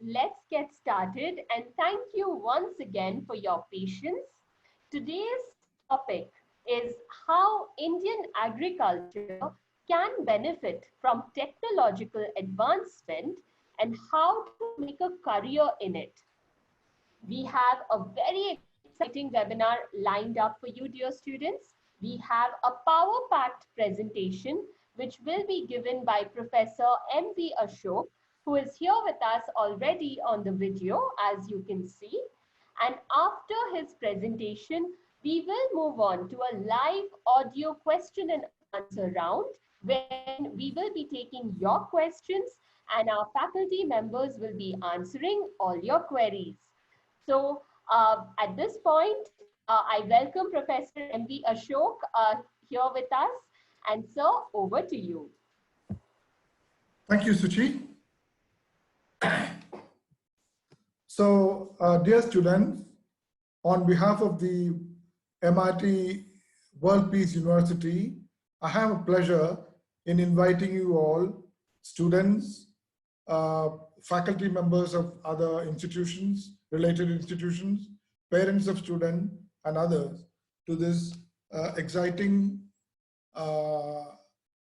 let's get started and thank you once again for your patience. Today's topic is how Indian agriculture can benefit from technological advancement and how to make a career in it. We have a very exciting webinar lined up for you, dear students. We have a power-packed presentation which will be given by Professor M.V. Ashok, who is here with us already on the video, as you can see. And after his presentation, we will move on to a live audio question and answer round, wherein we will be taking your questions and our faculty members will be answering all your queries. So at this point, I welcome Professor M.V. Ashok here with us. And sir, over to you. Thank you, Suchi. So, dear students, on behalf of the MIT World Peace University, I have a pleasure in inviting you all, students, faculty members of other institutions, related institutions, parents of students, and others to this exciting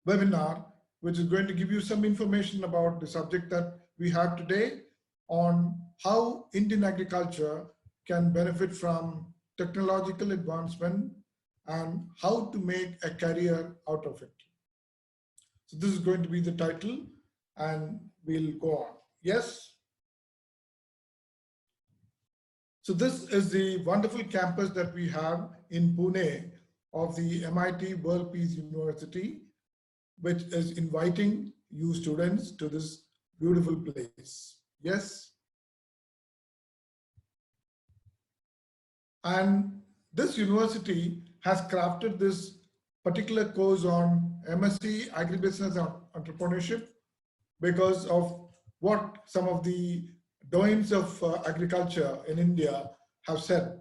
webinar, which is going to give you some information about the subject that we have today on how Indian agriculture can benefit from technological advancement and how to make a career out of it. So this is going to be the title and we'll go on. Yes. So this is the wonderful campus that we have in Pune of the MIT World Peace University, which is inviting you students to this beautiful place. Yes. And this university has crafted this particular course on MSc Agribusiness Entrepreneurship because of what some of the doyens of agriculture in India have said.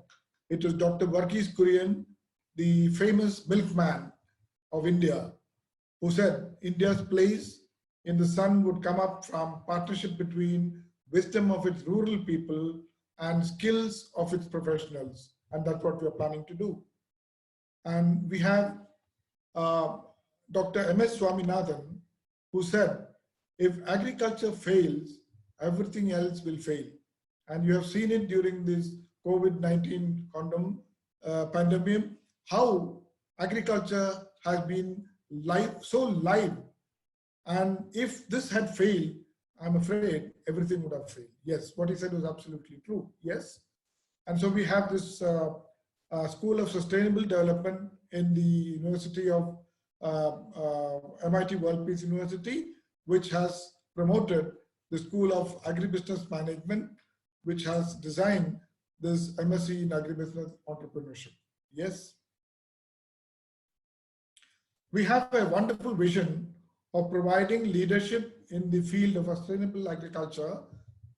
It was Dr. Verghese Kurian, the famous milkman of India, who said India's place in the sun would come up from partnership between wisdom of its rural people and skills of its professionals. And that's what we're planning to do. And we have Dr. M.S. Swaminathan, who said, if agriculture fails, everything else will fail. And you have seen it during this COVID-19 pandemic, how agriculture has been so live. And if this had failed, I'm afraid everything would have failed. Yes, what he said was absolutely true. Yes. And so we have this School of Sustainable Development in the University of MIT World Peace University, which has promoted the School of Agribusiness Management, which has designed this MSc in Agribusiness Entrepreneurship. Yes. We have a wonderful vision of providing leadership in the field of sustainable agriculture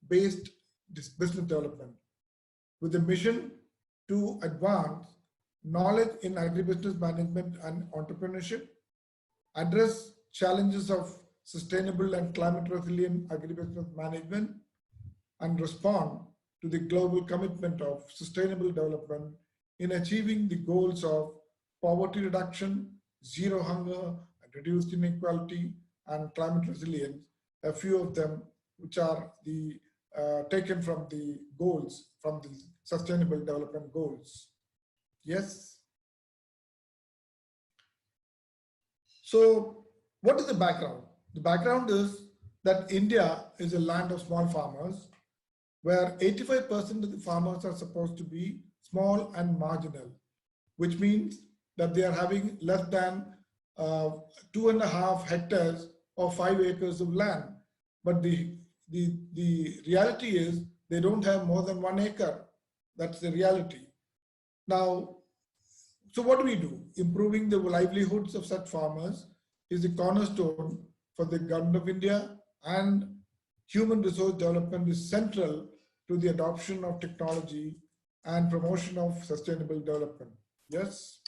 based business development with a mission to advance knowledge in agribusiness management and entrepreneurship, address challenges of sustainable and climate resilient agribusiness management, and respond to the global commitment of sustainable development in achieving the goals of poverty reduction, zero hunger, and reduced inequality, and climate resilience, a few of them which are the taken from the goals, from the Sustainable Development Goals. Yes. So what is the background? The background is that India is a land of small farmers, where 85% of the farmers are supposed to be small and marginal, which means that they are having less than 2.5 hectares or 5 acres of land. But the reality is they don't have more than 1 acre. That's the reality. Now, so what do we do? Improving the livelihoods of such farmers is the cornerstone for the government of India, and human resource development is central to the adoption of technology and promotion of sustainable development. Yes.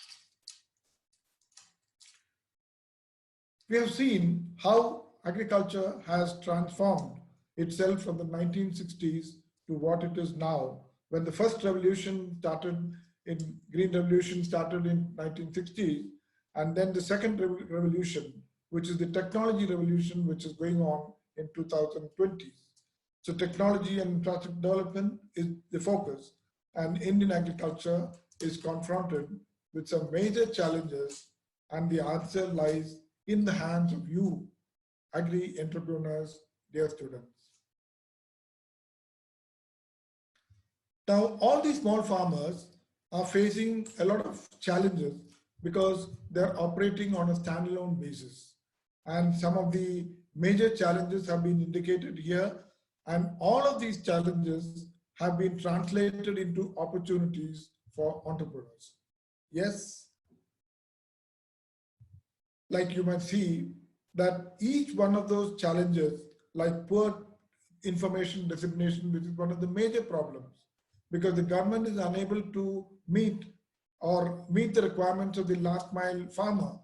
We have seen how agriculture has transformed itself from the 1960s to what it is now. When the first revolution started in Green Revolution started in 1960s, and then the second revolution, which is the technology revolution, which is going on in 2020s. So technology and infrastructure development is the focus, and Indian agriculture is confronted with some major challenges, and the answer lies in the hands of you, agri entrepreneurs, dear students. Now, all these small farmers are facing a lot of challenges because they're operating on a standalone basis. And some of the major challenges have been indicated here, and all of these challenges have been translated into opportunities for entrepreneurs. Yes, like you might see that each one of those challenges, like poor information dissemination, which is one of the major problems, because the government is unable to meet the requirements of the last mile farmer.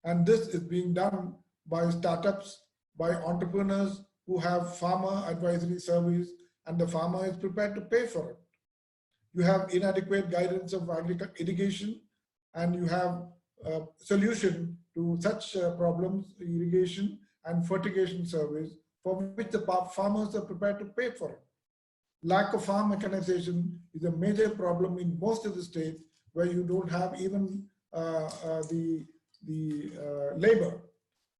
And this is being done by startups, by entrepreneurs who have farmer advisory service, and the farmer is prepared to pay for it. You have inadequate guidance of irrigation, and you have a solution to such problems, irrigation and fertigation service, for which the farmers are prepared to pay for it. Lack of farm mechanization is a major problem in most of the states where you don't have even the labor.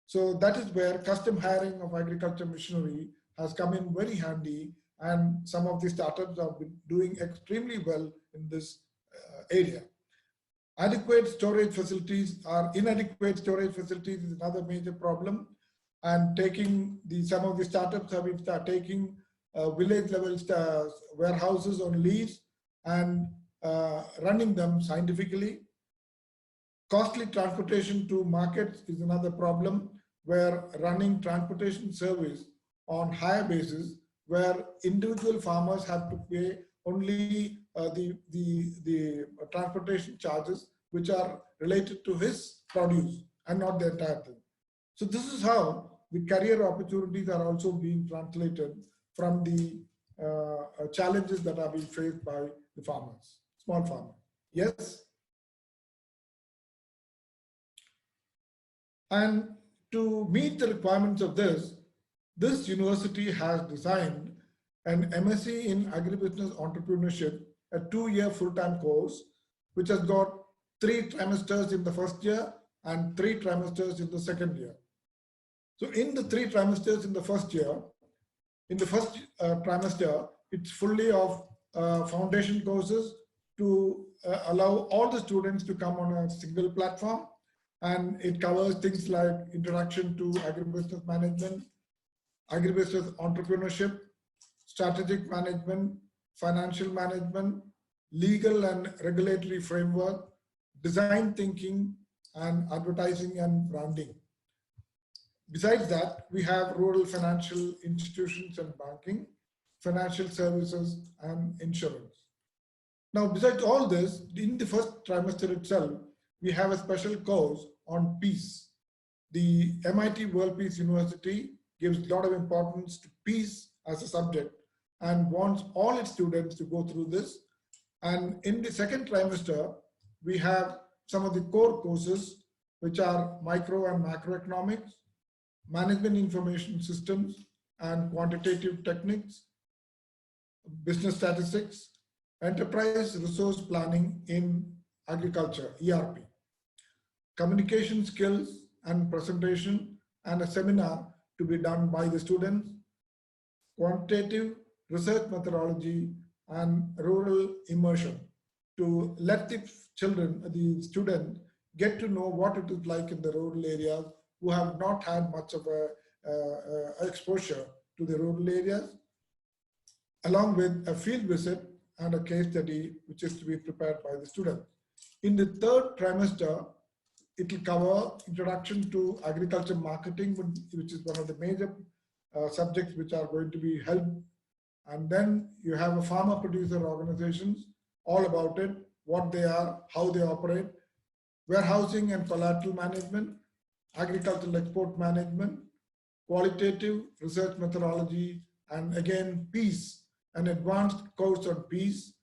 So that is where custom hiring of agriculture machinery has come in very handy, and some of the startups have been doing extremely well in this area. Inadequate storage facilities is another major problem, and some of the startups have been taking village level warehouses on lease and running them scientifically. Costly transportation to markets is another problem, where running transportation service on higher basis, where individual farmers have to pay only the transportation charges which are related to his produce and not the entire thing. So this is how the career opportunities are also being translated from the challenges that are being faced by the farmers, small farmers. Yes? And to meet the requirements of this university has designed an MSc in Agribusiness Entrepreneurship, a 2-year full-time course, which has got 3 trimesters in the first year and 3 trimesters in the second year. So in the 3 trimesters in the first year, in the first trimester, it's fully of foundation courses to allow all the students to come on a single platform. And it covers things like introduction to agribusiness management, agribusiness entrepreneurship, strategic management, financial management, legal and regulatory framework, design thinking, and advertising and branding. Besides that, we have rural financial institutions and banking, financial services, and insurance. Now, besides all this, in the first trimester itself, we have a special course on peace. The MIT World Peace University gives a lot of importance to peace as a subject and wants all its students to go through this. And in the second trimester, we have some of the core courses, which are micro and macroeconomics, management information systems and quantitative techniques, business statistics, enterprise resource planning in agriculture, ERP, communication skills and presentation, and a seminar to be done by the students, quantitative research methodology, and rural immersion to let the student get to know what it is like in the rural areas who have not had much of a exposure to the rural areas, along with a field visit and a case study which is to be prepared by the student. In the third trimester, it will cover introduction to agriculture marketing, which is one of the major subjects which are going to be held. And then you have a farmer producer organizations, all about it, what they are, how they operate, warehousing and collateral management, agricultural export management, qualitative research methodology, and again peace, an advanced course on peace,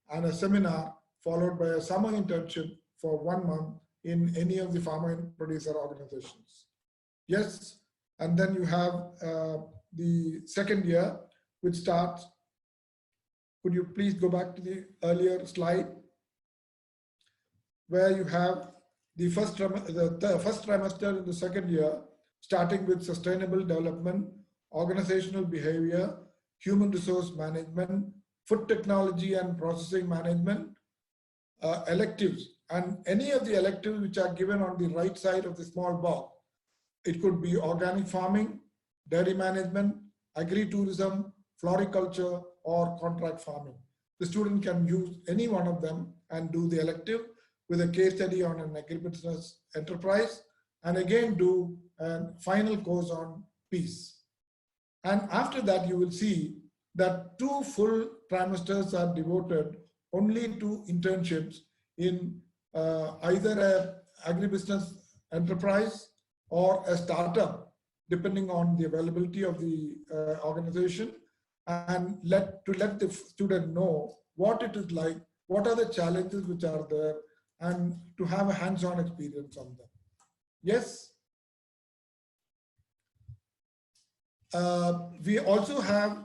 and a seminar followed by a summer internship for 1 month in any of the farmer and producer organizations. Yes, and then you have the second year, which starts. Could you please go back to the earlier slide, where you have the first trimester in the second year, starting with sustainable development, organizational behavior, human resource management, food technology and processing management, electives, and any of the electives which are given on the right side of the small box. It could be organic farming, dairy management, agri-tourism, floriculture, or contract farming. The student can use any one of them and do the elective with a case study on an agribusiness enterprise, and again do a final course on peace. And after that, you will see that 2 full trimesters are devoted only to internships in either an agribusiness enterprise or a startup, depending on the availability of the organization, and let the student know what it is like, what are the challenges which are there, and to have a hands-on experience on them. Yes. We also have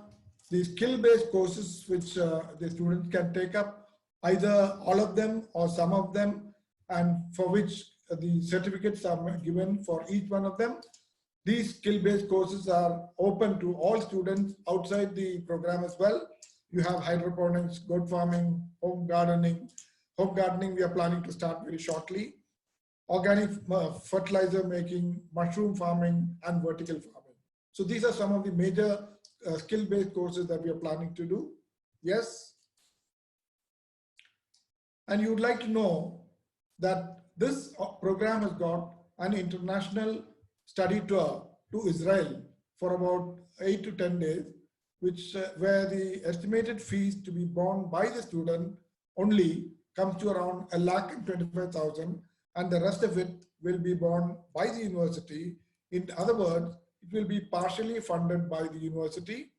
the skill-based courses which the students can take up, either all of them or some of them, and for which the certificates are given for each one of them. These skill-based courses are open to all students outside the program as well. You have hydroponics, goat farming, home gardening. Home gardening we are planning to start very shortly. Organic fertilizer making, mushroom farming, and vertical farming. So these are some of the major skill-based courses that we are planning to do. Yes. And you would like to know that this program has got an international study tour to Israel for about 8 to 10 days, which where the estimated fees to be borne by the student only comes to around 1,25,000, and the rest of it will be borne by the university. In other words, it will be partially funded by the university,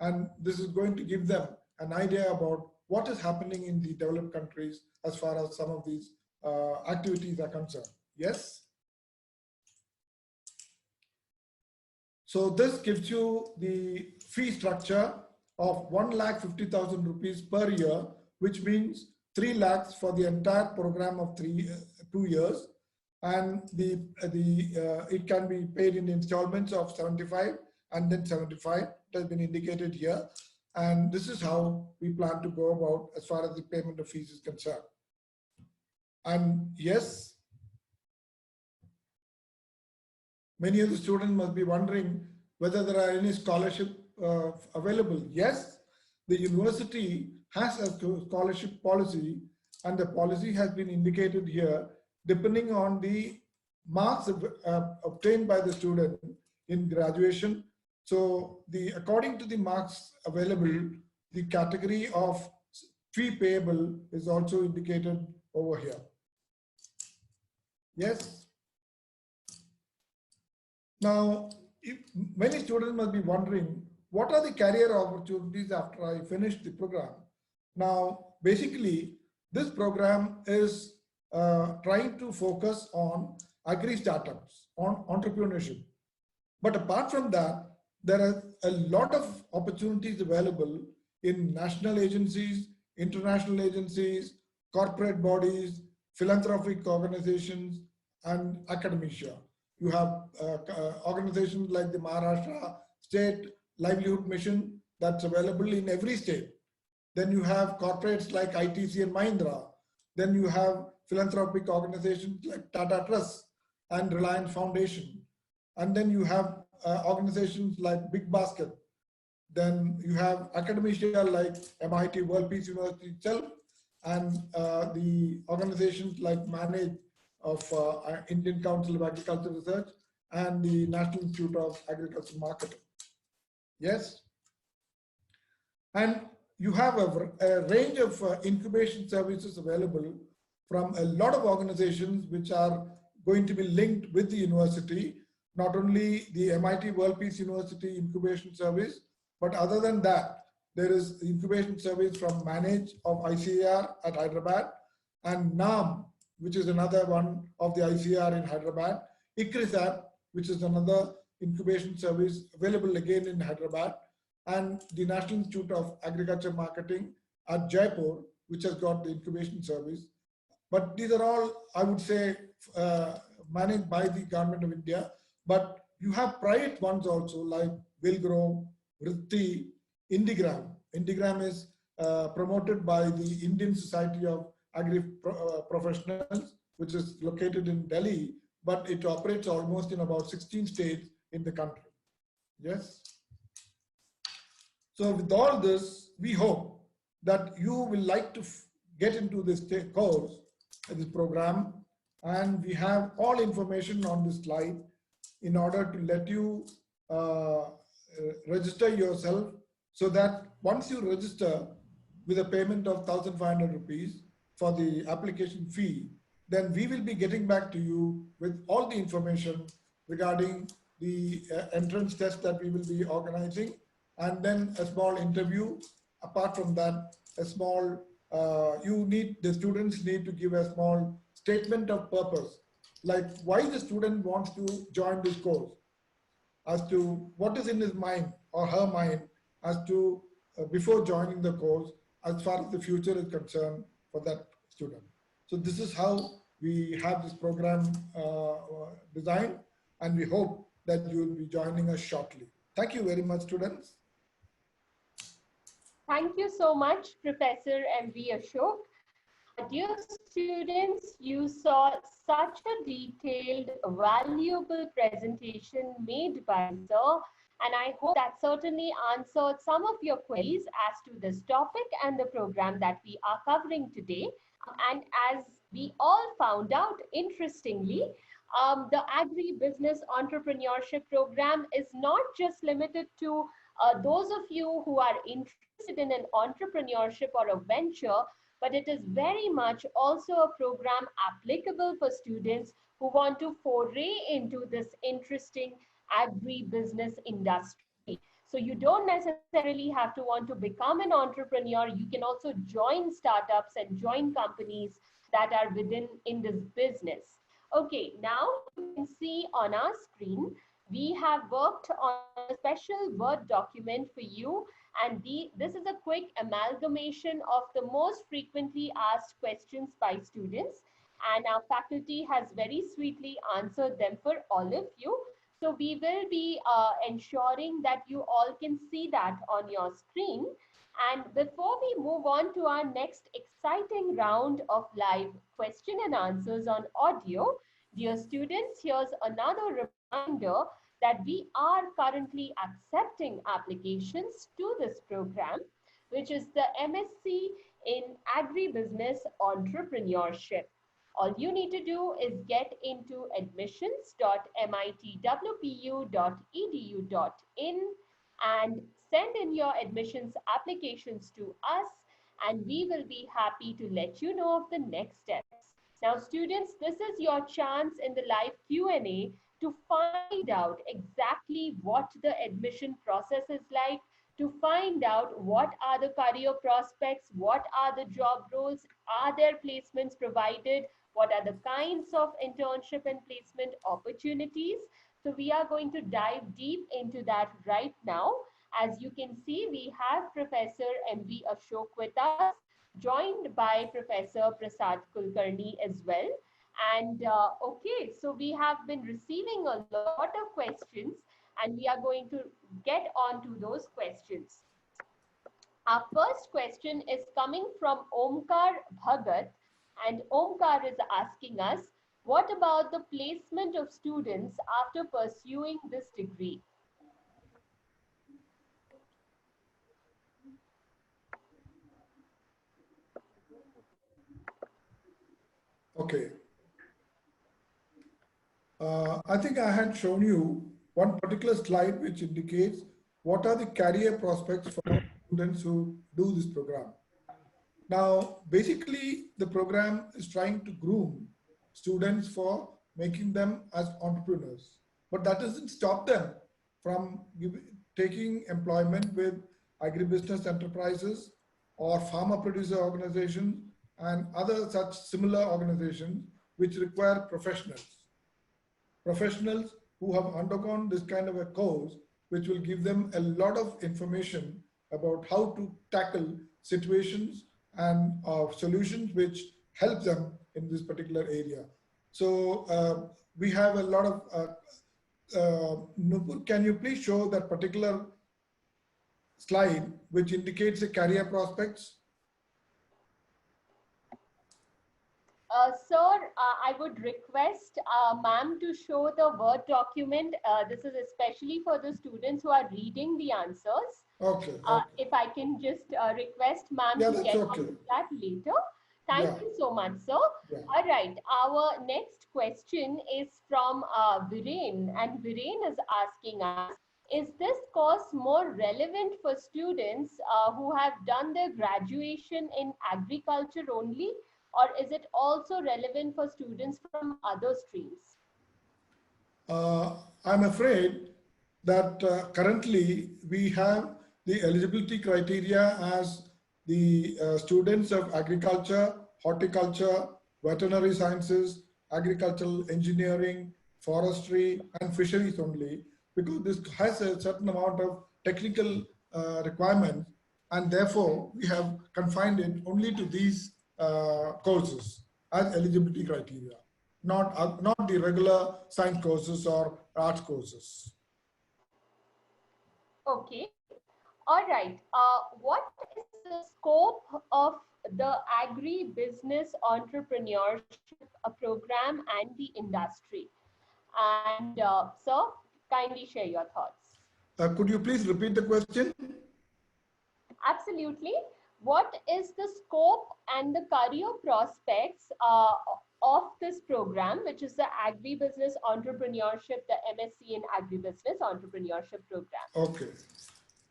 and this is going to give them an idea about what is happening in the developed countries as far as some of these activities are concerned. Yes. So this gives you the fee structure of 1,50,000 rupees per year, which means 3 lakhs for the entire program of 2 years, and it can be paid in installments of 75 and then 75. It has been indicated here, and this is how we plan to go about as far as the payment of fees is concerned. And yes, many of the students must be wondering whether there are any scholarship available. Yes, the university has a scholarship policy, and the policy has been indicated here depending on the marks obtained by the student in graduation. So according to the marks available, the category of fee payable is also indicated over here. Yes. Now, many students must be wondering, what are the career opportunities after I finish the program? Now, basically, this program is trying to focus on agri startups, on entrepreneurship. But apart from that, there are a lot of opportunities available in national agencies, international agencies, corporate bodies, philanthropic organizations, and academia. You have organizations like the Maharashtra State Livelihood Mission that's available in every state. Then you have corporates like ITC and Mahindra. Then you have philanthropic organizations like Tata Trust and Reliance Foundation. And then you have organizations like Big Basket. Then you have academia like MIT World Peace University itself, and the organizations like MANAGE of Indian Council of Agricultural Research and the National Institute of Agricultural Marketing. Yes. And you have a range of incubation services available from a lot of organizations which are going to be linked with the university, not only the MIT World Peace University Incubation Service, But other than that, there is incubation service from Manage of ICAR at Hyderabad, and NAM, which is another one of the ICAR in Hyderabad, ICRISAT, which is another incubation service available again in Hyderabad, and the National Institute of Agriculture Marketing at Jaipur, which has got the incubation service. But these are all, I would say, managed by the Government of India. But you have private ones also, like Wilgrow, Vritti, Indigram. Indigram is promoted by the Indian Society of Professionals, which is located in Delhi, but it operates almost in about 16 states in the country. Yes. So with all this, we hope that you will like to get into this course, this program, and we have all information on this slide in order to let you register yourself, so that once you register with a payment of 1,500 rupees for the application fee, then we will be getting back to you with all the information regarding the entrance test that we will be organizing, and then a small interview. Apart from that, a small, the students need to give a small statement of purpose, like why the student wants to join this course, as to what is in his mind or her mind as to before joining the course, as far as the future is concerned for that student. So this is how we have this program designed, and we hope that you will be joining us shortly. Thank you very much, students. Thank you so much, Professor M.V. Ashok. Dear students, you saw such a detailed, valuable presentation made by Sir, and I hope that certainly answered some of your queries as to this topic and the program that we are covering today. And as we all found out, interestingly, the Agri-Business Entrepreneurship Program is not just limited to those of you who are interested in an entrepreneurship or a venture, but it is very much also a program applicable for students who want to foray into this interesting agri-business industry. So you don't necessarily have to want to become an entrepreneur. You can also join startups and join companies that are in this business. Okay, now you can see on our screen, we have worked on a special Word document for you, and this is a quick amalgamation of the most frequently asked questions by students, and our faculty has very sweetly answered them for all of you. So we will be ensuring that you all can see that on your screen. And before we move on to our next exciting round of live question and answers on audio, dear students, here's another reminder that we are currently accepting applications to this program, which is the MSc in Agribusiness Entrepreneurship. All you need to do is get into admissions.mitwpu.edu.in and send in your admissions applications to us, and we will be happy to let you know of the next steps. Now, students, this is your chance in the live Q&A to find out exactly what the admission process is like, to find out what are the career prospects, what are the job roles, are there placements provided, what are the kinds of internship and placement opportunities. So we are going to dive deep into that right now. As you can see, we have Professor M.V. Ashok with us, joined by Professor Prasad Kulkarni as well. And okay, so we have been receiving a lot of questions, and we are going to get on to those questions. Our first question is coming from Omkar Bhagat, and Omkar is asking us, what about the placement of students after pursuing this degree? Okay. I think I had shown you one particular slide which indicates what are the career prospects for students who do this program. Now, basically, the program is trying to groom students for making them as entrepreneurs, but that doesn't stop them from taking employment with agribusiness enterprises or farmer producer organizations and other such similar organizations which require professionals who have undergone this kind of a course, which will give them a lot of information about how to tackle situations and solutions which help them in this particular area. So we have a lot of, Nupur, can you please show that particular slide which indicates the career prospects? Sir, I would request ma'am to show the Word document. This is especially for the students who are reading the answers. Okay. If I can just request ma'am to get on to that later. Thank you so much, sir. All right. Our next question is from Viren, and Viren is asking us, is this course more relevant for students who have done their graduation in agriculture only, or is it also relevant for students from other streams? I'm afraid that currently we have the eligibility criteria as the students of agriculture, horticulture, veterinary sciences, agricultural engineering, forestry, and fisheries only, because this has a certain amount of technical requirements, and therefore we have confined it only to these courses as eligibility criteria, not the regular science courses or arts courses. Okay. All right. What is the scope of the agri-business entrepreneurship program and the industry? And sir, kindly share your thoughts. Could you please repeat the question? Absolutely. What is the scope and the career prospects of this program, which is the Agribusiness Entrepreneurship, the MSc in Agribusiness Entrepreneurship program? Okay.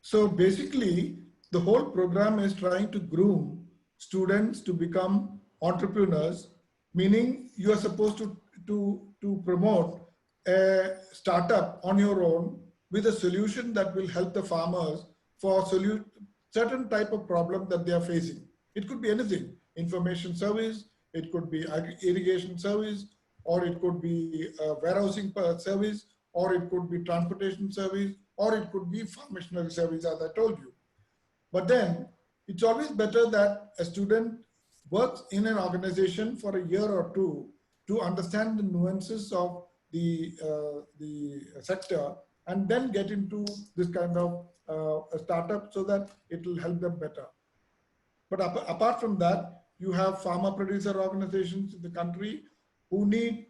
So basically, the whole program is trying to groom students to become entrepreneurs, meaning you are supposed to promote a startup on your own with a solution that will help the farmers for certain type of problem that they are facing. It could be anything, information service, it could be irrigation service, or it could be warehousing service, or it could be transportation service, or it could be farm machinery service, as I told you. But then it's always better that a student works in an organization for a year or two to understand the nuances of the sector, and then get into this kind of a startup so that it will help them better. But apart from that, you have farmer producer organizations in the country who need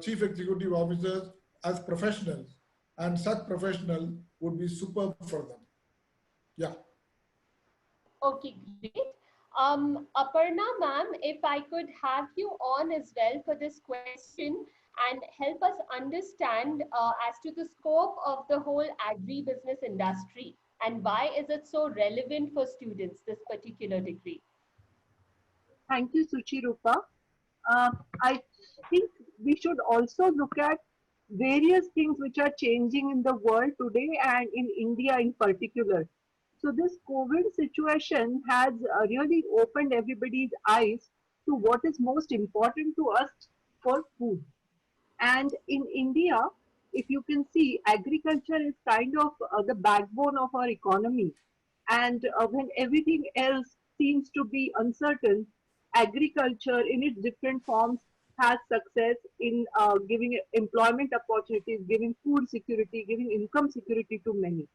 chief executive officers as professionals, and such professionals would be superb for them. Yeah. Okay, great. Aparna ma'am, if I could have you on as well for this question and help us understand as to the scope of the whole agri-business industry and why is it so relevant for students, this particular degree? Thank you, Suchirupa. I think we should also look at various things which are changing in the world today and in India in particular. So this COVID situation has really opened everybody's eyes to what is most important to us for food. And in India, if you can see, agriculture is kind of the backbone of our economy. And when everything else seems to be uncertain, agriculture in its different forms has success in giving employment opportunities, giving food security, giving income security to many.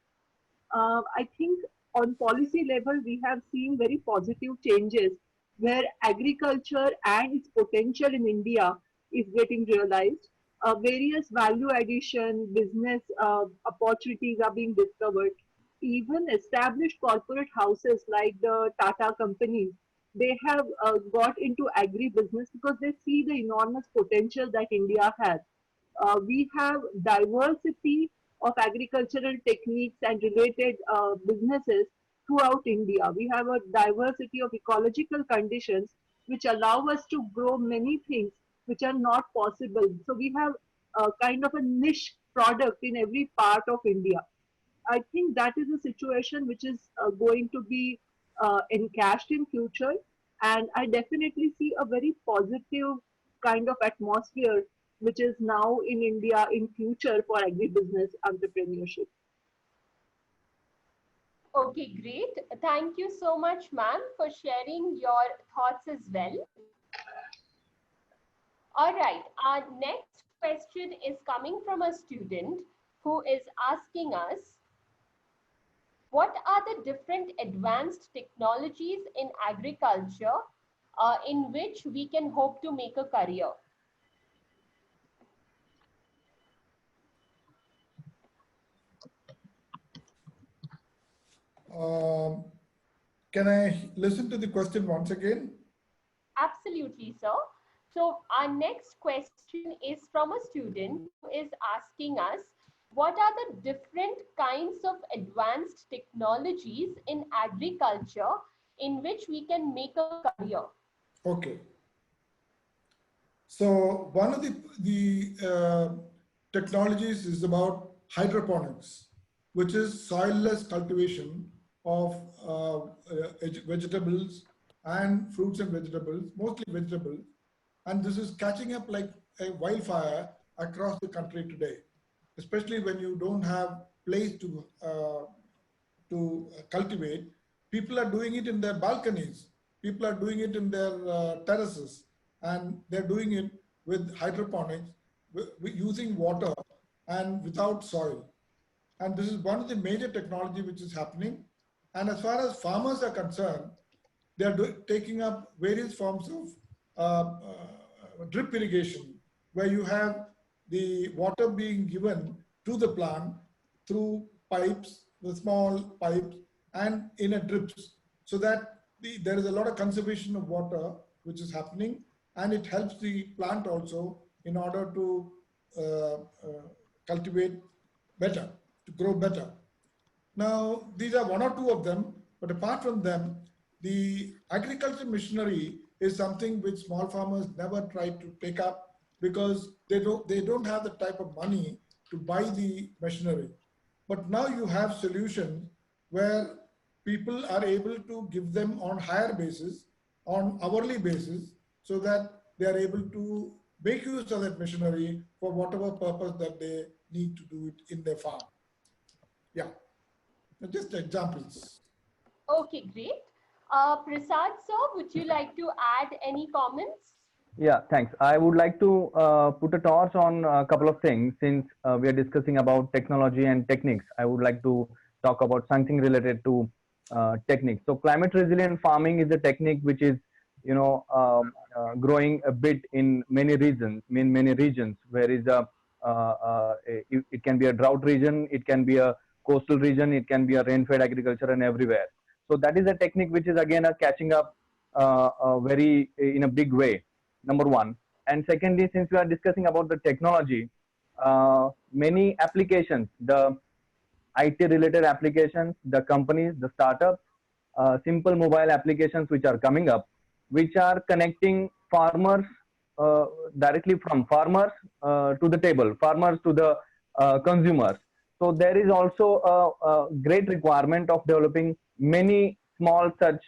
I think on policy level, we have seen very positive changes where agriculture and its potential in India is getting realized. Various value addition, business opportunities are being discovered. Even established corporate houses like the Tata companies, they have got into agribusiness because they see the enormous potential that India has. We have diversity of agricultural techniques and related businesses throughout India. We have a diversity of ecological conditions which allow us to grow many things which are not possible. So we have kind of a niche product in every part of India. I think that is a situation which is going to be encashed in future, and I definitely see a very positive kind of atmosphere which is now in India in future for agribusiness entrepreneurship. Okay, great. Thank you so much, ma'am, for sharing your thoughts as well. All right, our next question is coming from a student who is asking us, what are the different advanced technologies in agriculture in which we can hope to make a career? Um, can I listen to the question once again? Absolutely, sir. So our next question is from a student who is asking us, what are the different kinds of advanced technologies in agriculture in which we can make a career? Okay. So one of the technologies is about hydroponics, which is soilless cultivation of vegetables and fruits and vegetables, mostly vegetables. And this is catching up like a wildfire across the country today, especially when you don't have place to cultivate. People are doing it in their balconies. People are doing it in their terraces, and they're doing it with hydroponics, using water and without soil. And this is one of the major technology which is happening. And as far as farmers are concerned, they are taking up various forms of drip irrigation, where you have the water being given to the plant through pipes, the small pipes, and in a drips, so that there is a lot of conservation of water which is happening, and it helps the plant also in order to cultivate better, to grow better. Now, these are one or two of them, but apart from them, the agriculture machinery is something which small farmers never try to take up, because they don't have the type of money to buy the machinery. But now you have solutions where people are able to give them on higher basis, on hourly basis, so that they are able to make use of that machinery for whatever purpose that they need to do it in their farm. Yeah, just examples. Okay, great. Prasad, sir, would you like to add any comments? Yeah, thanks. I would like to put a torch on a couple of things since we are discussing about technology and techniques. I would like to talk about something related to techniques. So climate resilient farming is a technique which is, growing a bit in many regions. In many regions, where is it can be a drought region, it can be a coastal region, it can be a rain-fed agriculture, and everywhere. So that is a technique which is again catching up very in a big way, number one. And secondly, since we are discussing about the technology, many applications, the IT related applications, the companies, the startups, simple mobile applications which are coming up, which are connecting farmers uh, directly from farmers to the table, farmers to the consumers. So there is also a great requirement of developing many small such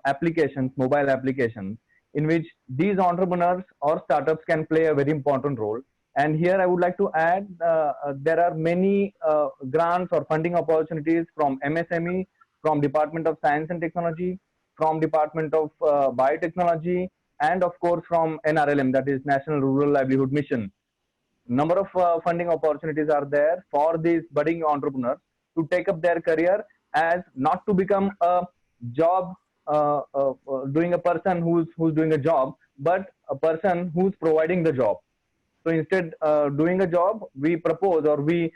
applications, mobile applications, in which these entrepreneurs or startups can play a very important role. And here I would like to add, there are many grants or funding opportunities from MSME, from Department of Science and Technology, from Department of Biotechnology, and of course from NRLM, that is National Rural Livelihood Mission. Number of funding opportunities are there for these budding entrepreneurs to take up their career as not to become a job doing a person who's doing a job, but a person who's providing the job. So instead doing a job, we propose, or we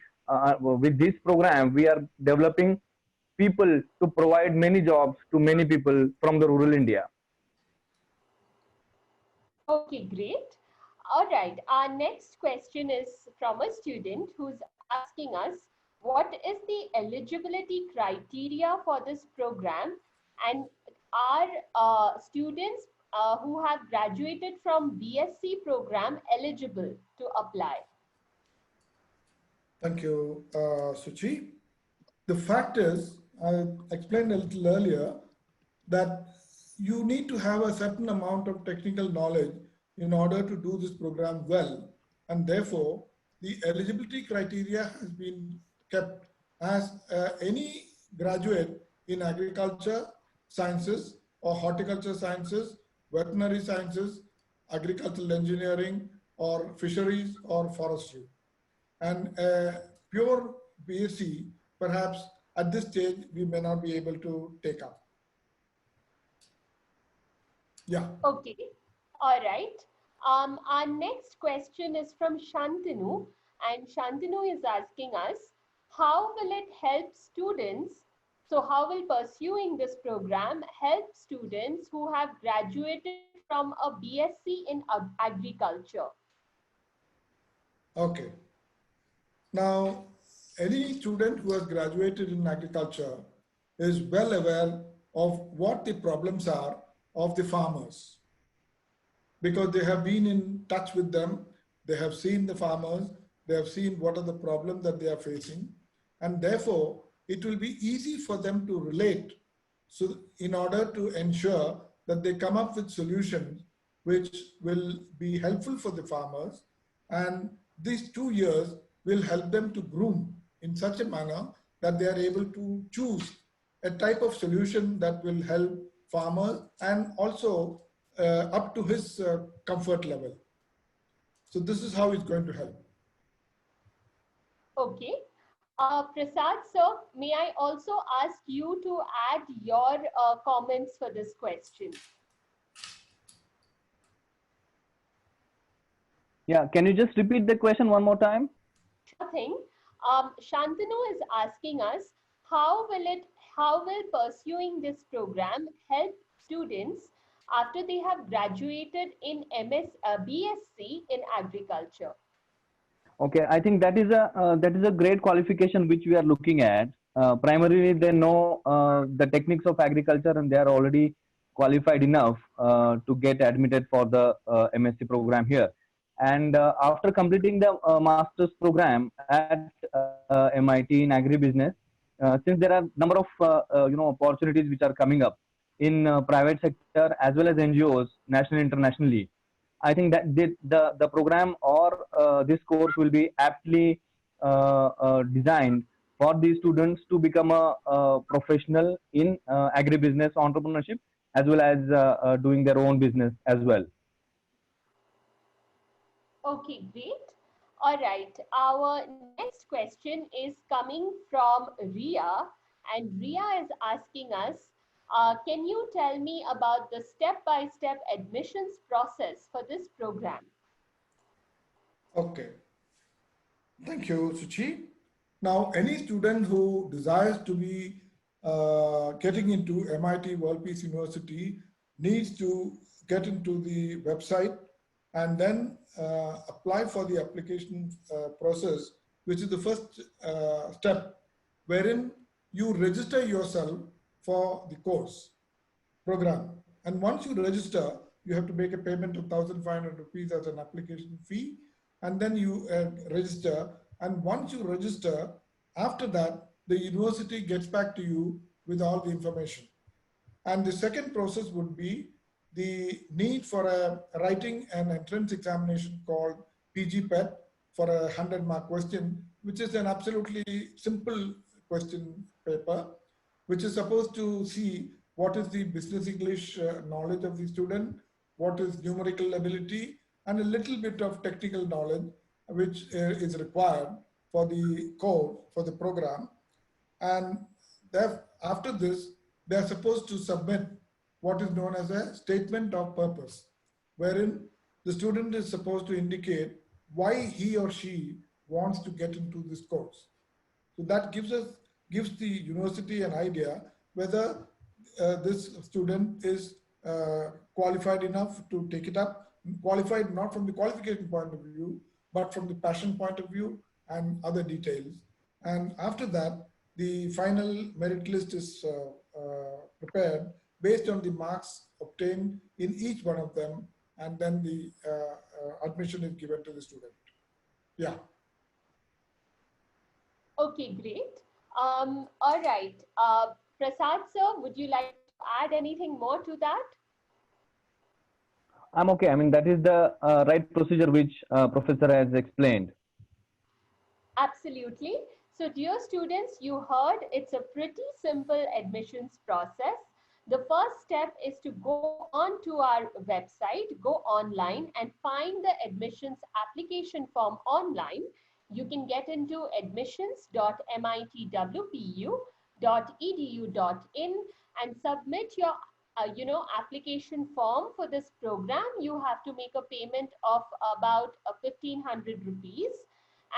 with this program we are developing people to provide many jobs to many people from the rural India. Okay, great. All right. Our next question is from a student who's asking us, what is the eligibility criteria for this program? And are students who have graduated from BSc program eligible to apply? Thank you, Suchi. The fact is, I explained a little earlier, that you need to have a certain amount of technical knowledge in order to do this program well. And therefore, the eligibility criteria has been kept as any graduate in agriculture sciences or horticulture sciences, veterinary sciences, agricultural engineering, or fisheries or forestry. And pure BSc, perhaps at this stage, we may not be able to take up. Yeah. Okay, all right. Our next question is from Shantanu, and Shantanu is asking us, how will it help students? So, how will pursuing this program help students who have graduated from a BSc in agriculture? Okay. Now, any student who has graduated in agriculture is well aware of what the problems are of the farmers, because they have been in touch with them, they have seen the farmers, they have seen what are the problems that they are facing, and therefore it will be easy for them to relate, so in order to ensure that they come up with solutions which will be helpful for the farmers. And these 2 years will help them to groom in such a manner that they are able to choose a type of solution that will help farmers and also up to his comfort level. So this is how it's going to help. Okay. Prasad sir, may I also ask you to add your comments for this question? Yeah, can you just repeat the question one more time? Sure thing. Shantanu is asking us, how will pursuing this program help students after they have graduated in BSc in agriculture? Okay, I think that is a great qualification which we are looking at. Primarily, they know the techniques of agriculture and they are already qualified enough to get admitted for the MSc program here. And after completing the master's program at MIT in agribusiness, since there are number of opportunities which are coming up in private sector as well as NGOs, national internationally, I think that the program or this course will be aptly designed for these students to become a professional in agribusiness entrepreneurship as well as doing their own business as well. Okay, great. All right. Our next question is coming from Ria, and Ria is asking us, can you tell me about the step-by-step admissions process for this program? Okay. Thank you, Suchi. Now, any student who desires to be getting into MIT World Peace University needs to get into the website and then apply for the application process, which is the first step, wherein you register yourself for the course program. And once you register, you have to make a payment of 1,500 rupees as an application fee, and then you register. And once you register, after that, the university gets back to you with all the information. And the second process would be the need for writing an entrance examination called PG-PET for a 100-mark question, which is an absolutely simple question paper, which is supposed to see what is the business English knowledge of the student, what is numerical ability, and a little bit of technical knowledge, which is required for the core, for the program. And after this, they're supposed to submit what is known as a statement of purpose, wherein the student is supposed to indicate why he or she wants to get into this course. So that gives the university an idea whether this student is qualified enough to take it up, qualified not from the qualification point of view, but from the passion point of view and other details. And after that, the final merit list is prepared based on the marks obtained in each one of them, and then the admission is given to the student. Yeah. Okay, great. All right. Prasad sir, would you like to add anything more to that? I'm okay. I mean, that is the right procedure which professor has explained. Absolutely. So dear students, you heard it's a pretty simple admissions process. The first step is to go on to our website, go online and find the admissions application form online. You can get into admissions.mitwpu.edu.in and submit your application form for this program. You have to make a payment of about 1500 rupees,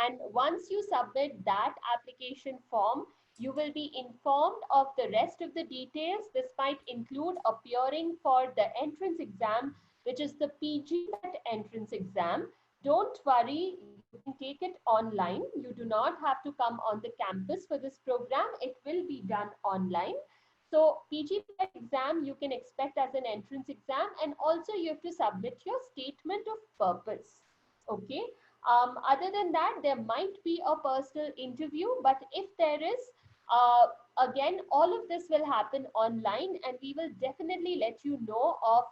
and once you submit that application form, you will be informed of the rest of the details. This might include appearing for the entrance exam, which is the PGPET entrance exam. Don't worry, you can take it online. You do not have to come on the campus for this program. It will be done online. So PGPET exam you can expect as an entrance exam, and also you have to submit your statement of purpose. Okay. Other than that, there might be a personal interview, but if there is, again, all of this will happen online, and we will definitely let you know of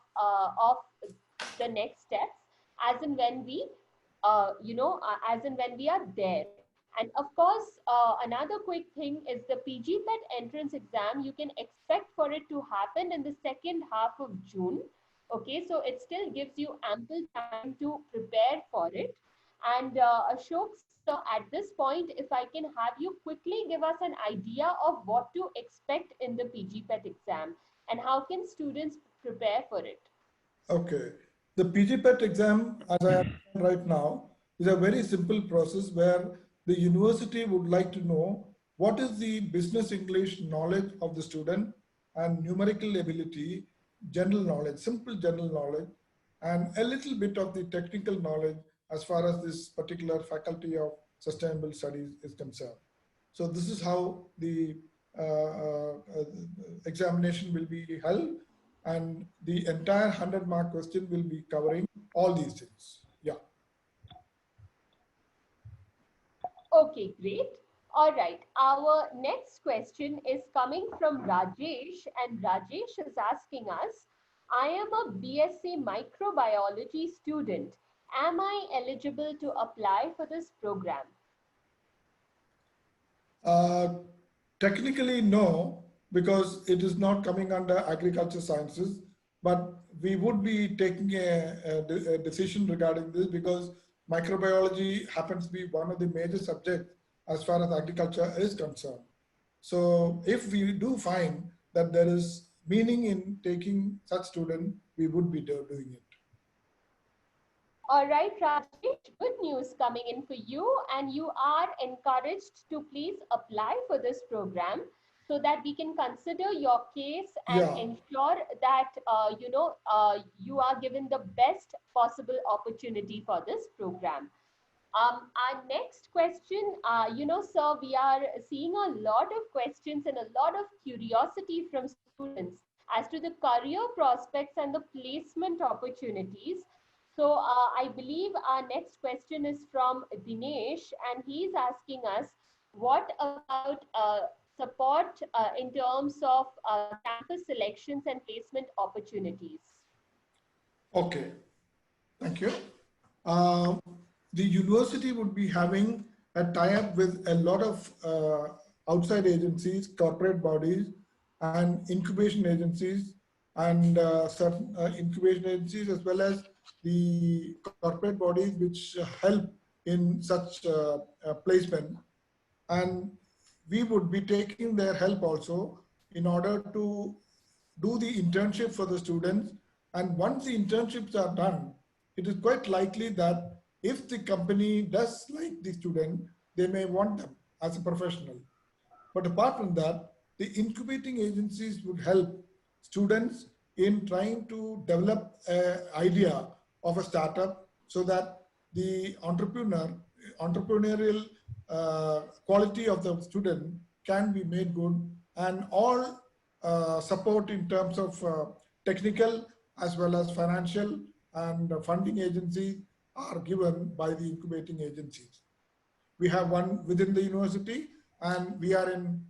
the next steps as and when we, as and when we are there. And of course, another quick thing is the PGPET entrance exam. You can expect for it to happen in the second half of June. Okay, so it still gives you ample time to prepare for it. And Ashok, so at this point, if I can have you quickly give us an idea of what to expect in the PGPET exam and how can students prepare for it? Okay. The PGPET exam, as I understand right now, is a very simple process where the university would like to know what is the business English knowledge of the student and numerical ability, general knowledge, simple general knowledge, and a little bit of the technical knowledge as far as this particular faculty of sustainable studies is concerned. So this is how the examination will be held, and the entire 100-mark question will be covering all these things. Yeah. Okay, great. All right. Our next question is coming from Rajesh, and Rajesh is asking us, I am a BSc microbiology student. Am I eligible to apply for this program? Technically, no, because it is not coming under agriculture sciences, but we would be taking a decision regarding this because microbiology happens to be one of the major subjects as far as agriculture is concerned. So if we do find that there is meaning in taking such student, we would be doing it. All right, Rajesh, good news coming in for you, and you are encouraged to please apply for this program so that we can consider your case and ensure that you are given the best possible opportunity for this program. Our next question, sir, we are seeing a lot of questions and a lot of curiosity from students as to the career prospects and the placement opportunities. So I believe our next question is from Dinesh, and he's asking us, what about support in terms of campus selections and placement opportunities? Okay, thank you. The university would be having a tie-up with a lot of outside agencies, corporate bodies, and incubation agencies, and certain incubation agencies as well as the corporate bodies which help in such placement. And we would be taking their help also in order to do the internship for the students. And once the internships are done, it is quite likely that if the company does like the student, they may want them as a professional. But apart from that, the incubating agencies would help students in trying to develop an idea of a startup so that the entrepreneurial quality of the student can be made good, and all support in terms of technical as well as financial and funding agencies are given by the incubating agencies. We have one within the university, and we are in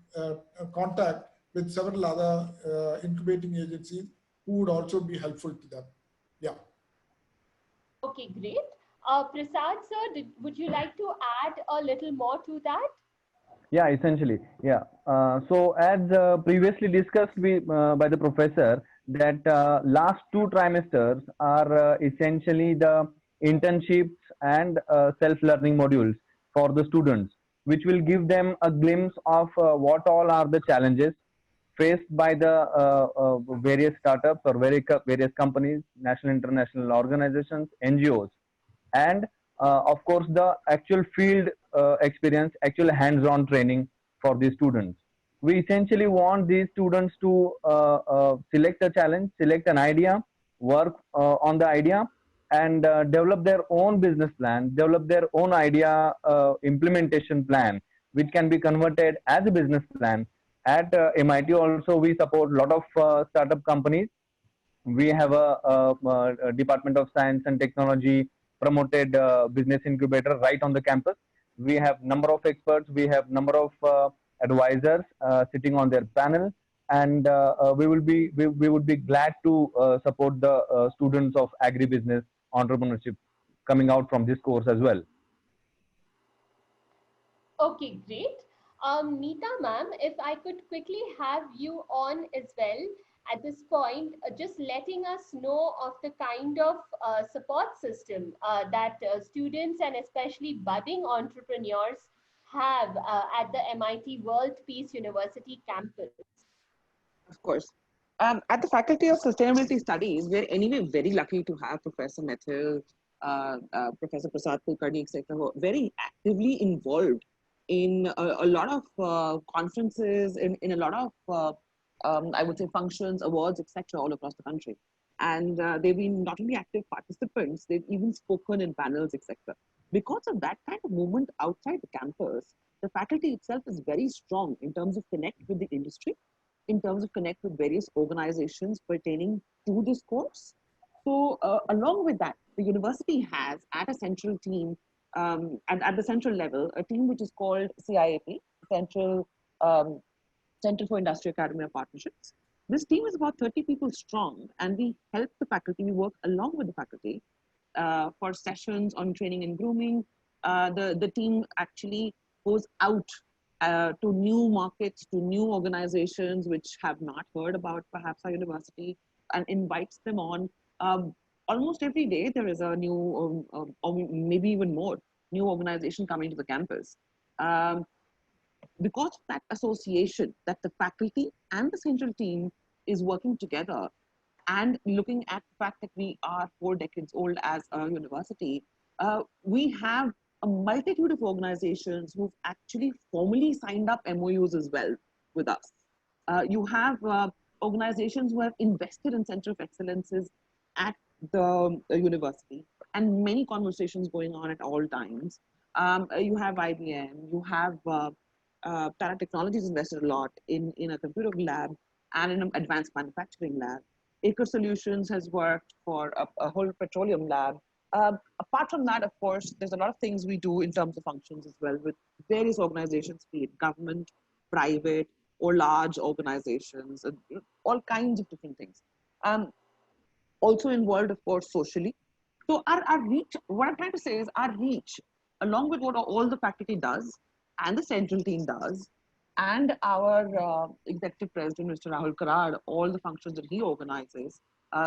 contact with several other incubating agencies who would also be helpful to them. Yeah. Okay, great. Prasad sir, would you like to add a little more to that? Yeah, essentially. Yeah. So as previously discussed by the professor, that last two trimesters are essentially the internships and self-learning modules for the students, which will give them a glimpse of what all are the challenges faced by the various startups or various companies, national, international organizations, NGOs, and of course the actual field experience, actual hands-on training for the students. We essentially want these students to select a challenge, select an idea, work on the idea, and develop their own business plan, develop their own idea implementation plan, which can be converted as a business plan. At MIT also we support a lot of startup companies. We have a Department of Science and Technology promoted business incubator right on the campus. We have number of experts, we have number of advisors sitting on their panel, and we would be glad to support the students of agribusiness entrepreneurship coming out from this course as well. Okay, great. Neeta ma'am, if I could quickly have you on as well at this point, just letting us know of the kind of support system that students and especially budding entrepreneurs have at the MIT World Peace University campus. Of course. At the Faculty of Sustainability Studies, we're anyway very lucky to have Professor Methil, Professor Prasad Kulkarni, etc., who are very actively involved in a lot of conferences, in a lot of, I would say, functions, awards, etc., all across the country. And they've been not only active participants, they've even spoken in panels, etc. Because of that kind of movement outside the campus, the faculty itself is very strong in terms of connect with the industry, in terms of connect with various organizations pertaining to this course. So along with that, the university has at a central team and at the central level, a team which is called CIAP, Central Center for Industry Academia Partnerships. This team is about 30 people strong, and we help the faculty, we work along with the faculty for sessions on training and grooming. The team actually goes out to new markets, to new organizations which have not heard about perhaps our university, and invites them on. Almost every day there is a new, or maybe even more, new organization coming to the campus. Because of that association that the faculty and the central team is working together, and looking at the fact that we are 4 decades old as a university, we have a multitude of organizations who've actually formally signed up MOUs as well with us. You have organizations who have invested in Center of Excellences at the university, and many conversations going on at all times. You have IBM, you have Tata Technologies invested a lot in a computer lab and in an advanced manufacturing lab. Acre Solutions has worked for a whole petroleum lab. Apart from that, of course, there's a lot of things we do in terms of functions as well with various organizations, be it government, private, or large organizations, and all kinds of different things. Also involved, of course, socially. So our reach, what I'm trying to say is our reach, along with what all the faculty does and the central team does, and our executive president, Mr. Rahul Karad, all the functions that he organizes,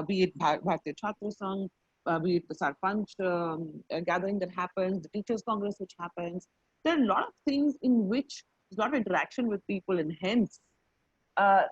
be it Bharatiya Chhatra Sangh, be it the Sarpanch gathering that happens, the Teachers Congress which happens. There are a lot of things in which there's a lot of interaction with people, and hence our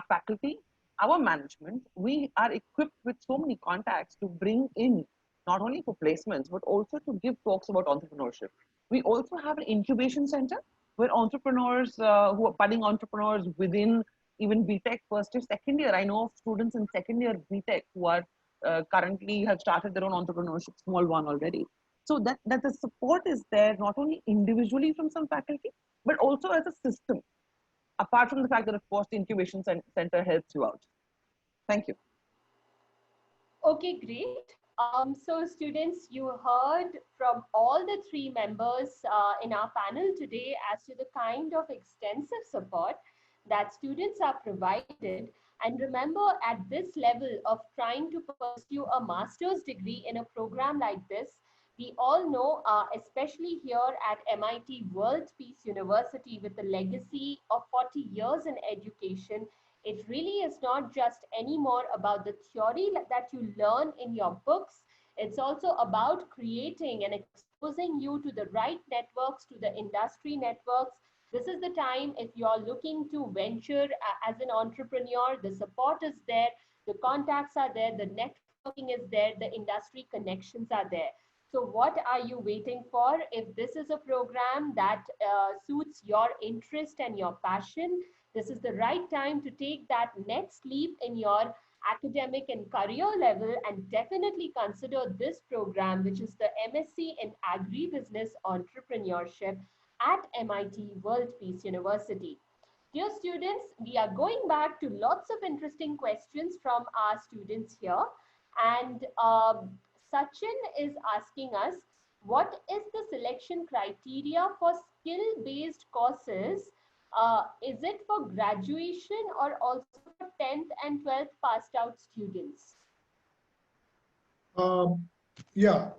faculty, our management, we are equipped with so many contacts to bring in not only for placements, but also to give talks about entrepreneurship. We also have an incubation center where entrepreneurs who are budding entrepreneurs within even BTech first year, second year. I know of students in second year BTech who are currently have started their own entrepreneurship, small one already. So that the support is there not only individually from some faculty, but also as a system. Apart from the fact that, of course, the incubation center helps you out. Thank you. Okay, great. So students, you heard from all the three members in our panel today as to the kind of extensive support that students are provided. And remember, at this level of trying to pursue a master's degree in a program like this, we all know, especially here at MIT World Peace University with a legacy of 40 years in education, it really is not just anymore about the theory that you learn in your books. It's also about creating and exposing you to the right networks, to the industry networks. This is the time if you're looking to venture as an entrepreneur, the support is there, the contacts are there, the networking is there, the industry connections are there. So what are you waiting for? If this is a program that suits your interest and your passion, this is the right time to take that next leap in your academic and career level, and definitely consider this program, which is the MSc in Agribusiness Entrepreneurship at MIT World Peace University. Dear students, we are going back to lots of interesting questions from our students here. And Sachin is asking us, what is the selection criteria for skill-based courses? Is it for graduation or also for 10th and 12th passed out students? Yeah,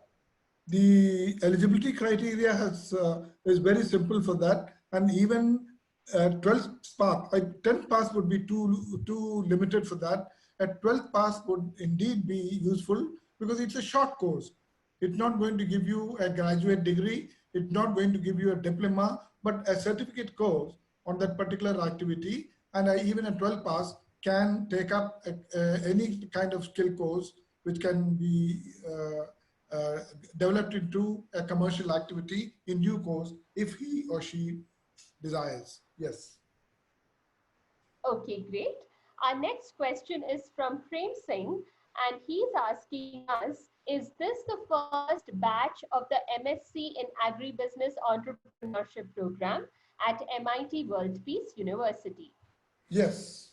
the eligibility criteria is very simple for that, and even 12th pass, 10th pass would be too limited for that. A 12th pass would indeed be useful because it's a short course. It's not going to give you a graduate degree. It's not going to give you a diploma, but a certificate course on that particular activity. And even a 12th pass can take up any kind of skill course which can be developed into a commercial activity in due course if he or she desires. Yes. Okay, great. Our next question is from Prem Singh, and he's asking us, is this the first batch of the MSc in Agribusiness Entrepreneurship program at MIT World Peace University? Yes.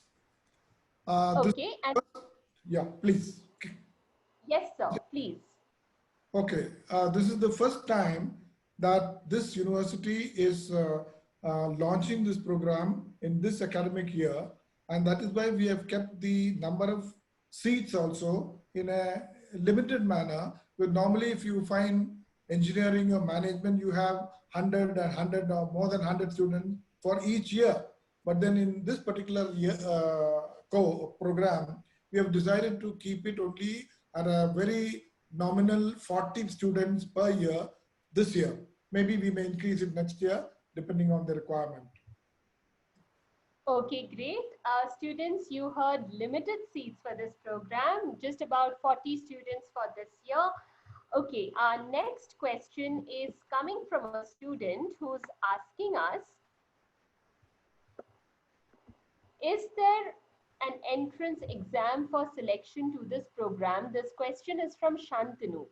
Okay, and Yeah, please. yes, sir, please. Okay, this is the first time that this university is launching this program in this academic year, and that is why we have kept the number of seats also in a limited manner. But normally, if you find engineering or management, you have 100 and 100 or more than 100 students for each year. But then in this particular year, program, we have decided to keep it only at a very nominal 40 students per year this year. Maybe we may increase it next year depending on the requirement. Okay, great. Students, you heard limited seats for this program, just about 40 students for this year. Okay, our next question is coming from a student who's asking us, is there an entrance exam for selection to this program? This question is from Shantanu.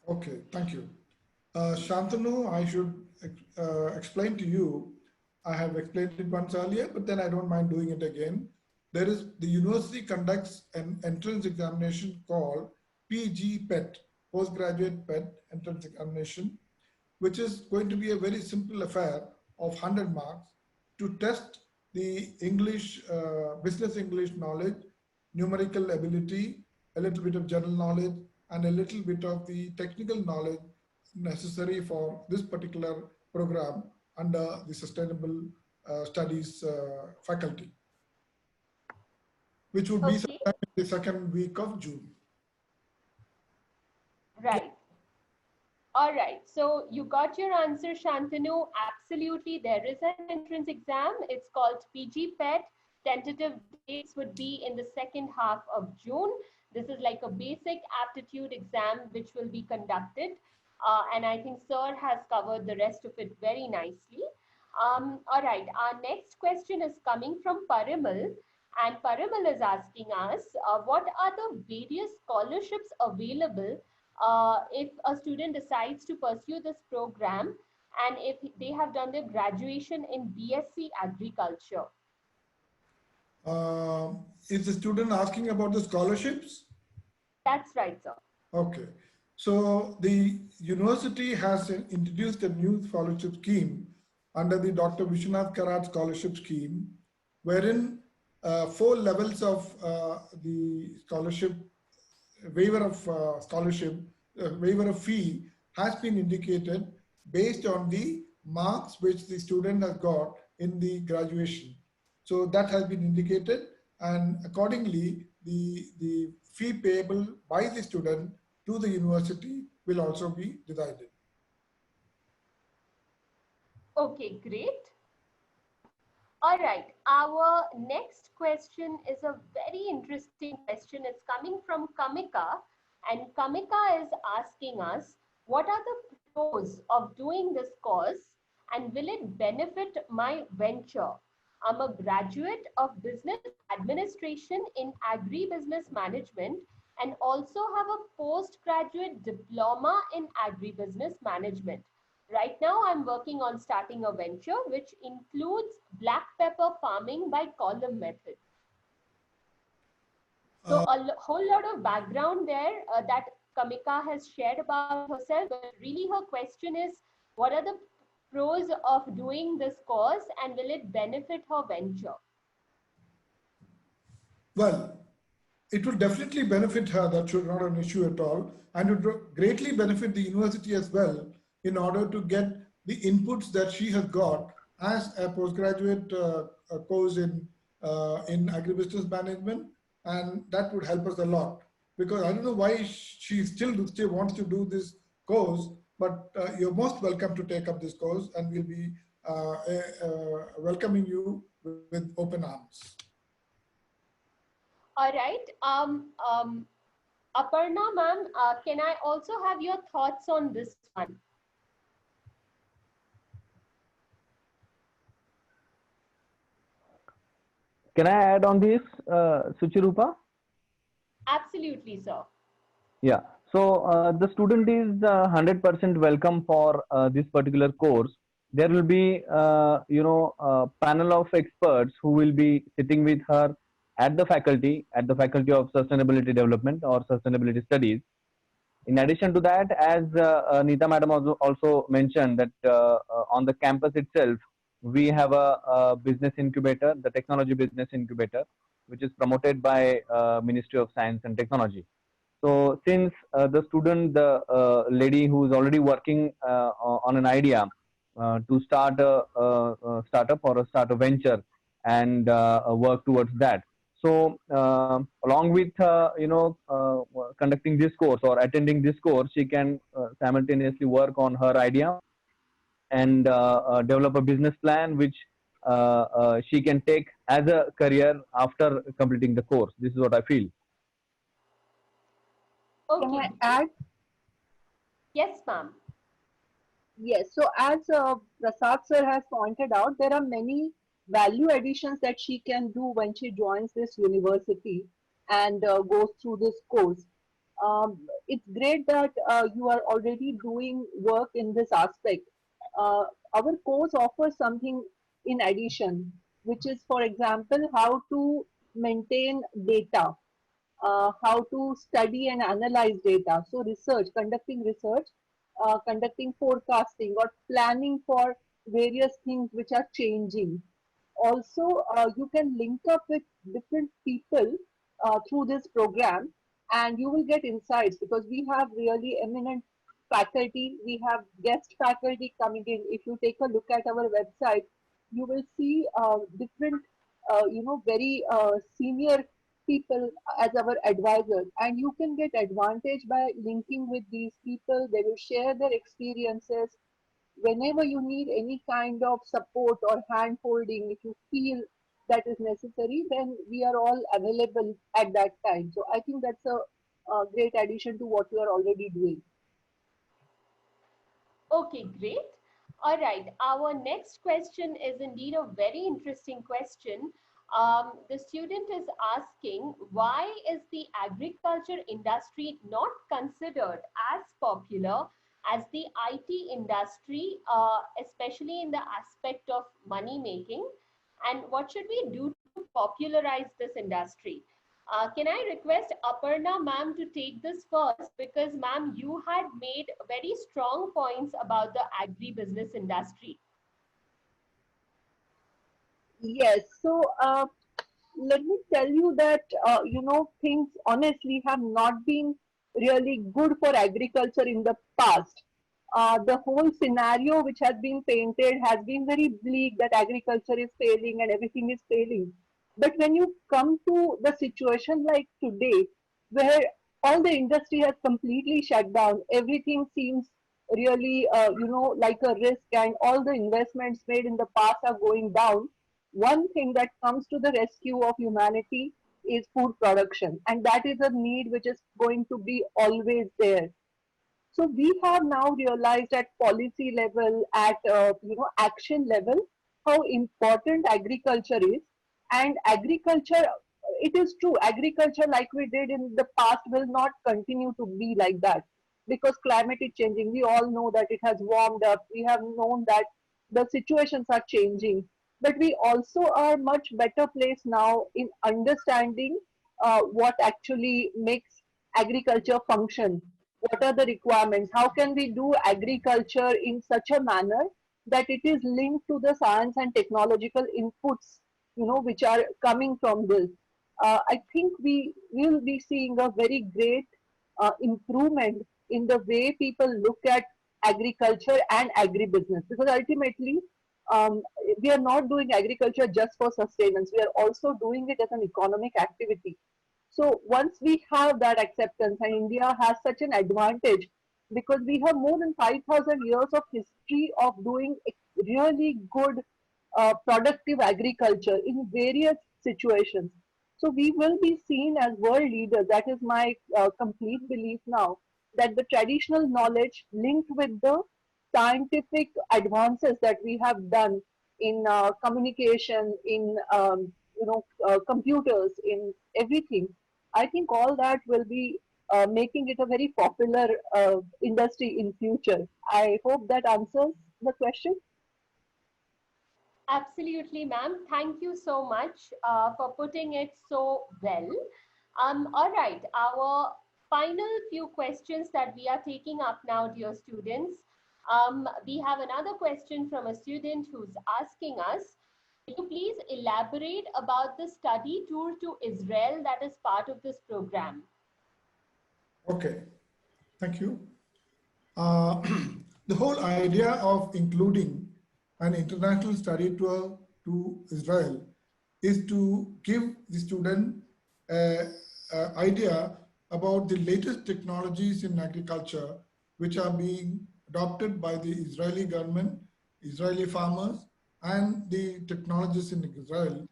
Okay, thank you. Shantanu, I should explain to you. I have explained it once earlier, but then I don't mind doing it again. The university conducts an entrance examination called PG PET, Postgraduate PET Entrance Examination, which is going to be a very simple affair of 100 marks to test the English, business English knowledge, numerical ability, a little bit of general knowledge, and a little bit of the technical knowledge necessary for this particular program under the Sustainable Studies faculty, which would be sometime in the second week of June. Right. All right. So you got your answer, Shantanu. Absolutely, there is an entrance exam. It's called PG PET. Tentative dates would be in the second half of June. This is like a basic aptitude exam which will be conducted. And I think Sir has covered the rest of it very nicely. All right. Our next question is coming from Parimal. And Parimal is asking us, what are the various scholarships available if a student decides to pursue this program and if they have done their graduation in BSc Agriculture? Is the student asking about the scholarships? That's right, sir. Okay. So the university has introduced a new scholarship scheme under the Dr. Vishwanath Karat Scholarship Scheme, wherein four levels of the scholarship, waiver of scholarship, waiver of fee has been indicated based on the marks which the student has got in the graduation. So that has been indicated, and accordingly, the fee payable by the student to the university will also be decided. Okay, great. All right, our next question is a very interesting question. It's coming from Kamika, and Kamika is asking us, what are the pros of doing this course and will it benefit my venture? I'm a graduate of business administration in agribusiness management and also have a postgraduate diploma in agribusiness management. Right now, I'm working on starting a venture which includes black pepper farming by column method. So a whole lot of background there that Kamika has shared about herself, but really her question is, what are the pros of doing this course and will it benefit her venture? Well, it will definitely benefit her. That should not an issue at all, and it will greatly benefit the university as well in order to get the inputs that she has got as a postgraduate course in agribusiness management, and that would help us a lot. Because I don't know why she still wants to do this course, but you're most welcome to take up this course, and we'll be welcoming you with open arms. All right. Aparna ma'am, can I also have your thoughts on this one? Can I add on this, Suchirupa? Absolutely, sir. Yeah. So the student is 100% welcome for this particular course. There will be, a panel of experts who will be sitting with her at the Faculty of Sustainability Development or Sustainability Studies. In addition to that, as Neeta Madam also mentioned, that on the campus itself, we have a business incubator, the technology business incubator, which is promoted by Ministry of Science and Technology. So since the student, the lady who is already working on an idea to start a startup or start a venture and work towards that. So along with conducting this course or attending this course, she can simultaneously work on her idea and develop a business plan which she can take as a career after completing the course. This is what I feel. Can Okay. I add? Yes, ma'am. Yes. So as Prasad sir has pointed out, there are many value additions that she can do when she joins this university and goes through this course. It's great that you are already doing work in this aspect. Our course offers something in addition, which is, for example, how to maintain data, how to study and analyze data. So research, conducting forecasting or planning for various things which are changing. Also, you can link up with different people through this program and you will get insights because we have really eminent faculty. We have guest faculty coming in. If you take a look at our website, you will see different, very senior people as our advisors, and you can get advantage by linking with these people. They will share their experiences. Whenever you need any kind of support or hand holding, if you feel that is necessary, then we are all available at that time. So I think that's a great addition to what you are already doing. Okay, great. All right. Our next question is indeed a very interesting question. The student is asking, why is the agriculture industry not considered as popular as the IT industry, especially in the aspect of money making? And what should we do to popularize this industry? Can I request Aparna ma'am to take this first, because ma'am, you had made very strong points about the agri-business industry. Yes. So let me tell you that things honestly have not been really good for agriculture in the past. The whole scenario which has been painted has been very bleak, that agriculture is failing and everything is failing. But when you come to the situation like today, where all the industry has completely shut down, everything seems really like a risk, and all the investments made in the past are going down. One thing that comes to the rescue of humanity is food production, and that is a need which is going to be always there. So we have now realized at policy level, at action level, how important agriculture is. And agriculture, it is true, agriculture like we did in the past will not continue to be like that, because climate is changing. We all know that it has warmed up. We have known that the situations are changing, but we also are much better placed now in understanding what actually makes agriculture function. What are the requirements? How can we do agriculture in such a manner that it is linked to the science and technological inputs, which are coming from this? I think we will be seeing a very great improvement in the way people look at agriculture and agribusiness, because ultimately um, we are not doing agriculture just for sustenance. We are also doing it as an economic activity. So once we have that acceptance, and India has such an advantage because we have more than 5,000 years of history of doing really good, productive agriculture in various situations. So we will be seen as world leaders. That is my complete belief now, that the traditional knowledge linked with the scientific advances that we have done in communication, in computers, in everything, I think all that will be making it a very popular industry in future. I hope that answers the question. Absolutely, ma'am. Thank you so much for putting it so well. All right, our final few questions that we are taking up now, dear students. We have another question from a student who's asking us, can you please elaborate about the study tour to Israel that is part of this program? Okay, thank you. Uh, the whole idea of including an international study tour to Israel is to give the student an idea about the latest technologies in agriculture which are being adopted by the Israeli government, Israeli farmers, and the technologists in Israel,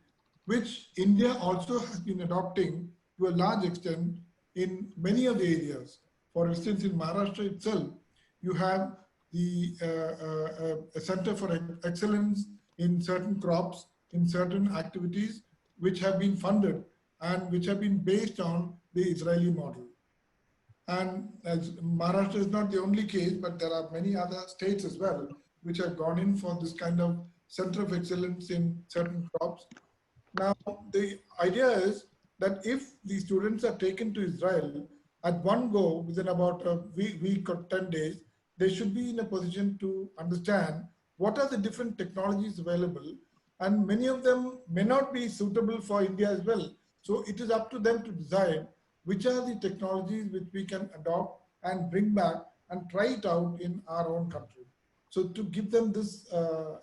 which India also has been adopting to a large extent in many of the areas. For instance, in Maharashtra itself, you have the a center for excellence in certain crops, in certain activities, which have been funded and which have been based on the Israeli model. And as Maharashtra is not the only case, but there are many other states as well, which have gone in for this kind of center of excellence in certain crops. Now, the idea is that if the students are taken to Israel at one go within about a week or 10 days, they should be in a position to understand what are the different technologies available, and many of them may not be suitable for India as well. So it is up to them to decide which are the technologies which we can adopt and bring back and try it out in our own country. So to give them this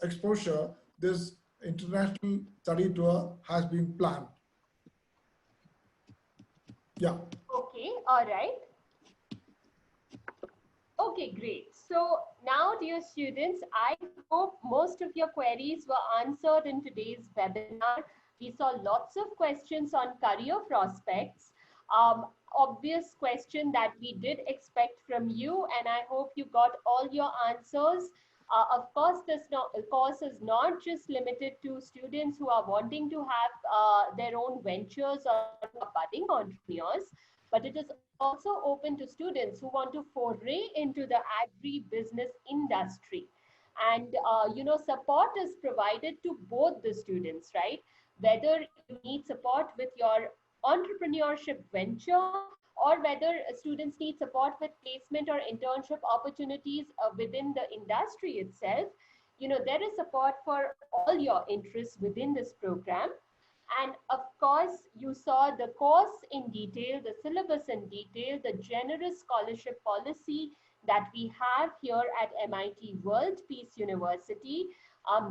exposure, this international study tour has been planned. Yeah. Okay, all right. Okay, great. So now, dear students, I hope most of your queries were answered in today's webinar. We saw lots of questions on career prospects. Obvious question that we did expect from you, and I hope you got all your answers. Of course, this course is not just limited to students who are wanting to have their own ventures or who are budding entrepreneurs, but it is also open to students who want to foray into the agri-business industry. And, support is provided to both the students, right? Whether you need support with your entrepreneurship venture, or whether students need support with placement or internship opportunities within the industry itself, there is support for all your interests within this program. And of course, you saw the course in detail, the syllabus in detail, the generous scholarship policy that we have here at MIT World Peace University.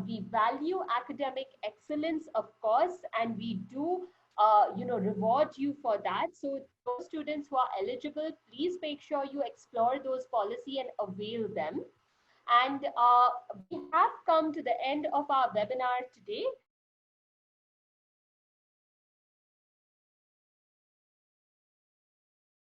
We value academic excellence, of course, and we do reward you for that. So those students who are eligible, please make sure you explore those policy and avail them. And we have come to the end of our webinar today.